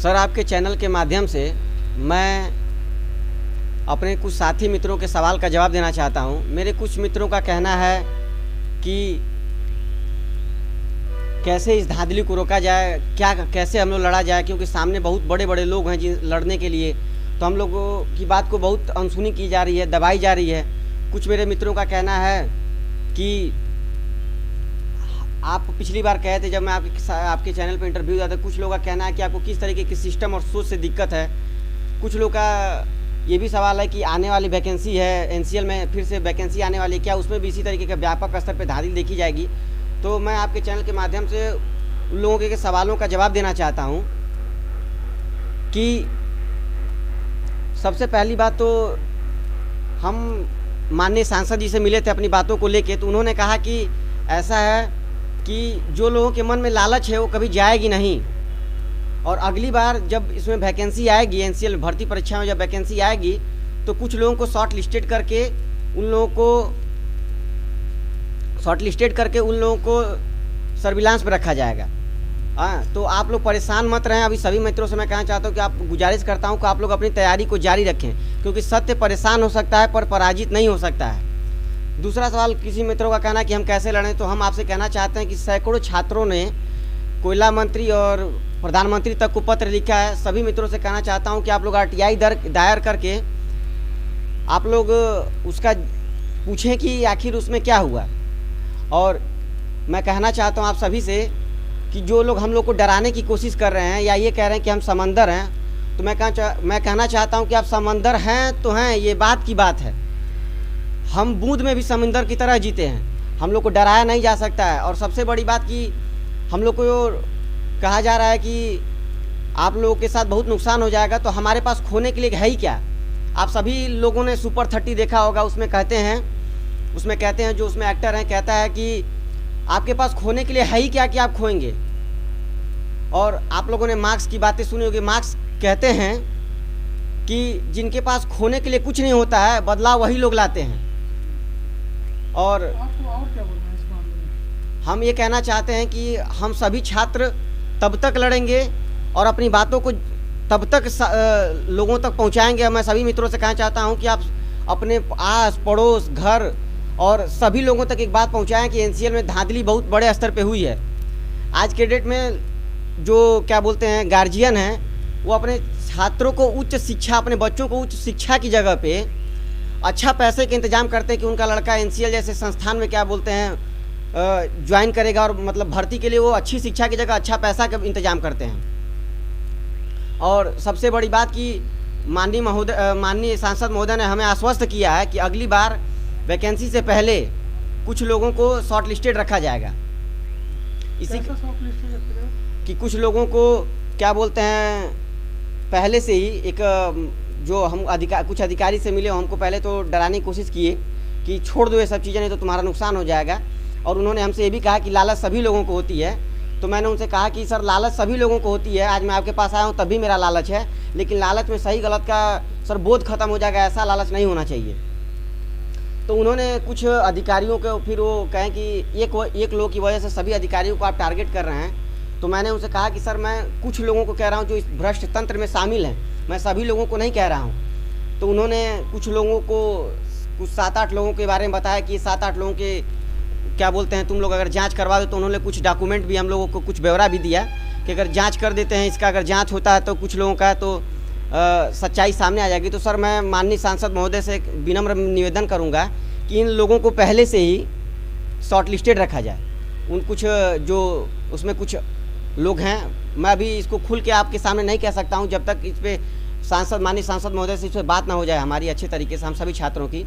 Sir, आपके channel के माध्यम से मैं अपने कुछ साथी मित्रों के सवाल का जवाब देना चाहता हूं। मेरे कुछ मित्रों का कहना है कि कैसे इस धांधली को रोका जाए, कैसे हम लोग लड़ा जाए, क्योंकि सामने बहुत बड़े बड़े लोग हैं लड़ने के लिए। तो हम लोगों की बात को बहुत अनसुनी की जा रही है, दबाई जा रही है। कुछ मेरे मित्रों का कहना है कि आप पिछली बार कहे थे जब मैं आपके चैनल पर इंटरव्यू दिया था, कुछ लोगों का कहना है कि आपको किस तरीके की सिस्टम और सोच से दिक्कत है। कुछ लोग का ये भी सवाल है कि आने वाली वैकेंसी है एनसीएल में, फिर से वैकेंसी आने वाली है, क्या उसमें भी इसी तरीके का व्यापक स्तर पर धांधली देखी जाएगी। तो मैं आपके चैनल के माध्यम से उन लोगों के सवालों का जवाब देना चाहता हूं कि सबसे पहली बात तो हम माननीय सांसद जी से मिले थे अपनी बातों को लेके, तो उन्होंने कहा कि ऐसा है कि जो लोगों के मन में लालच है वो कभी जाएगी नहीं, और अगली बार जब इसमें वैकेंसी आएगी, एनसीएल भर्ती परीक्षा में जब वैकेंसी आएगी तो कुछ लोगों को शॉर्ट लिस्टेड करके उन लोगों को सर्विलांस में रखा जाएगा। तो आप लोग परेशान मत रहें। अभी सभी मित्रों से मैं कहना चाहता हूं कि आप गुजारिश करता हूं कि आप लोग अपनी तैयारी को जारी रखें, क्योंकि सत्य परेशान हो सकता है पर पराजित नहीं हो सकता है। दूसरा सवाल किसी मित्रों का कहना है कि हम कैसे लड़ें, तो हम आपसे कहना चाहते हैं कि सैकड़ों छात्रों ने कोयला मंत्री और प्रधानमंत्री तक को पत्र लिखा है। सभी मित्रों से कहना चाहता हूं कि आप लोग RTI दायर करके आप लोग उसका पूछें कि आखिर उसमें क्या हुआ। और मैं कहना चाहता हूं आप सभी से कि जो लोग हम लोग को डराने की कोशिश कर रहे हैं या ये कह रहे हैं कि हम समंदर हैं, तो मैं कहना चाहता हूं कि आप समंदर हैं तो हैं, ये बात की बात है। हम बूंद में भी समंदर की तरह जीते हैं, हम लोग को डराया नहीं जा सकता है। और सबसे बड़ी बात कि हम लोग को कहा जा रहा है कि आप लोगों के साथ बहुत नुकसान हो जाएगा, तो हमारे पास खोने के लिए है ही क्या। आप सभी लोगों ने सुपर 30 देखा होगा, उसमें कहते हैं जो उसमें एक्टर हैं, कहता है कि आपके पास खोने के लिए है ही क्या कि आप खोएंगे। और आप लोगों ने मार्क्स की बातें सुनी होगी। मार्क्स कहते हैं कि जिनके पास खोने के लिए कुछ नहीं होता है, बदलाव वही लोग लाते हैं। और क्या बोलना है इस मामले में? हम ये कहना चाहते हैं कि हम सभी छात्र तब तक लड़ेंगे और अपनी बातों को तब तक लोगों तक पहुंचाएंगे। मैं सभी मित्रों से कहना चाहता हूं कि आप अपने आस पड़ोस घर और सभी लोगों तक एक बात पहुंचाएं कि एनसीएल में धांधली बहुत बड़े स्तर पे हुई है। आज के डेट में जो क्या बोलते हैं गार्जियन हैं, वो अपने छात्रों को उच्च शिक्षा, अपने बच्चों को उच्च शिक्षा की जगह पे अच्छा पैसे के इंतजाम करते हैं कि उनका लड़का एनसीएल जैसे संस्थान में क्या बोलते हैं ज्वाइन करेगा, और मतलब भर्ती के लिए वो अच्छी शिक्षा की जगह अच्छा पैसा का इंतजाम करते हैं। और सबसे बड़ी बात कि माननीय सांसद महोदय ने हमें आश्वस्त किया है कि अगली बार वैकेंसी से पहले कुछ लोगों को शॉर्ट लिस्टेड रखा जाएगा। इसी कि कुछ लोगों को क्या बोलते हैं पहले से ही एक जो हम कुछ अधिकारी से मिले, हमको पहले तो डराने की कोशिश किए कि छोड़ दो ये सब चीज़ें, नहीं तो तुम्हारा नुकसान हो जाएगा। और उन्होंने हमसे ये भी कहा कि लालच सभी लोगों को होती है। तो मैंने उनसे कहा कि सर, लालच सभी लोगों को होती है। आज मैं आपके पास आया हूँ तब भी मेरा लालच है, लेकिन लालच में सही गलत का सर बोध खत्म हो जाएगा, ऐसा लालच नहीं होना चाहिए। तो उन्होंने कुछ अधिकारियों को फिर वो कहें कि एक लोग की वजह से सभी अधिकारियों को आप टारगेट कर रहे हैं। तो मैंने उनसे कहा कि सर, मैं कुछ लोगों को कह रहा हूँ जो इस भ्रष्ट तंत्र में शामिल हैं, मैं सभी लोगों को नहीं कह रहा हूँ। तो उन्होंने कुछ लोगों को, कुछ 7-8 लोगों के बारे में बताया कि 7-8 लोगों के क्या बोलते हैं तुम लोग अगर जांच करवा दो। तो उन्होंने कुछ डॉक्यूमेंट भी हम लोगों को कुछ ब्यौरा भी दिया कि अगर जांच कर देते हैं इसका, अगर जांच होता है तो कुछ लोगों का तो सच्चाई सामने आ जाएगी। तो सर, मैं माननीय सांसद महोदय से एक विनम्र निवेदन करूंगा कि इन लोगों को पहले से ही शॉर्ट लिस्टेड रखा जाए। कुछ जो उसमें कुछ लोग हैं, मैं अभी इसको खुल के आपके सामने नहीं कह सकता हूं जब तक इस पर माननीय सांसद महोदय से इस पर बात ना हो जाए हमारी अच्छे तरीके से, हम सभी छात्रों की।